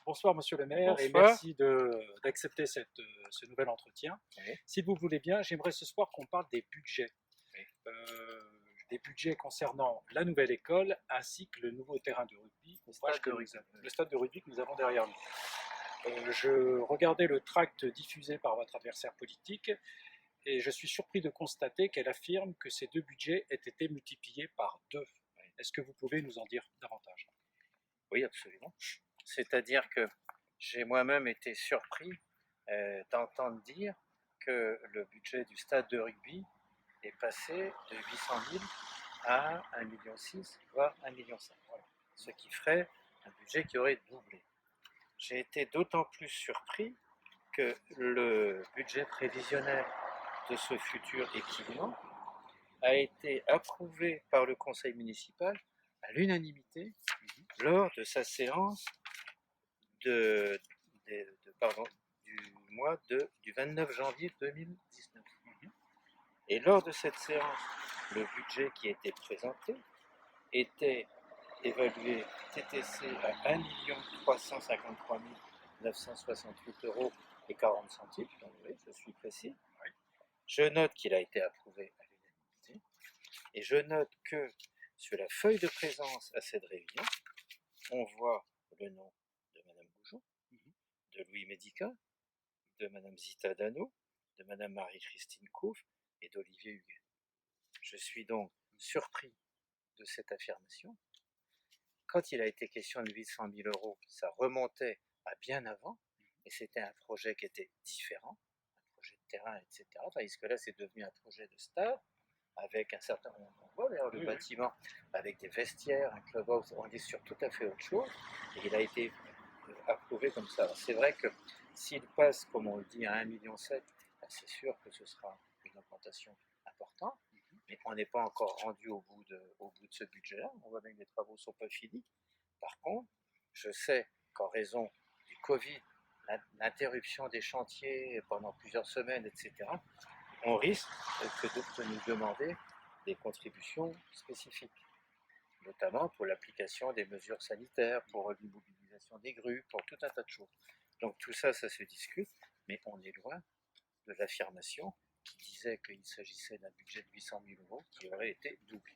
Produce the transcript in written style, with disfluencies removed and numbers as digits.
Bonsoir Monsieur le maire et Bonsoir. merci d'accepter ce nouvel entretien. Oui, Si vous voulez bien, j'aimerais ce soir qu'on parle des budgets. oui. Des budgets concernant la nouvelle école ainsi que le nouveau terrain de rugby, le stade de rugby que nous avons derrière nous. Je regardais le tract diffusé par votre adversaire politique et je suis surpris de constater qu'elle affirme que ces deux budgets aient été multipliés par deux. Est-ce que vous pouvez nous en dire davantage? Oui, absolument. C'est-à-dire que j'ai moi-même été surpris d'entendre dire que le budget du stade de rugby est passé de 800 000 à 1,6 million, voire 1,5 million. Voilà. Ce qui ferait un budget qui aurait doublé. J'ai été d'autant plus surpris que le budget prévisionnel de ce futur équipement a été approuvé par le conseil municipal à l'unanimité lors de sa séance de, du 29 janvier 2019. Et lors de cette séance, le budget qui était présenté était évalué TTC à 1 353 968 euros et 40 centimes. Donc oui, je suis précis. Je note qu'il a été approuvé à l'unanimité. Et je note que sur la feuille de présence à cette réunion, on voit le nom de Madame Goujon, de Louis Médica, de Madame Zita Dano, de Madame Marie-Christine Couve et d'Olivier Huguet. Je suis donc surpris de cette affirmation. Quand il a été question de 800 000 euros, ça remontait à bien avant, et c'était un projet qui était différent, un projet de terrain, etc. Tandis que là, c'est devenu un projet de stade, avec un certain... On voit d'ailleurs le bâtiment, avec des vestiaires, un clubhouse, on est sur tout à fait autre chose, et il a été approuvé comme ça. Alors, c'est vrai que s'il passe, comme on le dit, à 1,7 million, c'est sûr que ce sera une augmentation importante, mais on n'est pas encore rendu au bout de ce budget-là. On voit bien que les travaux ne sont pas finis. Par contre, je sais qu'en raison du Covid, l'interruption des chantiers pendant plusieurs semaines, etc., on risque de nous demander des contributions spécifiques, notamment pour l'application des mesures sanitaires, pour l'immobilisation des grues, pour tout un tas de choses. Donc tout ça, ça se discute, mais on est loin de l'affirmation qui disait qu'il s'agissait d'un budget de 800 000 euros qui aurait été doublé.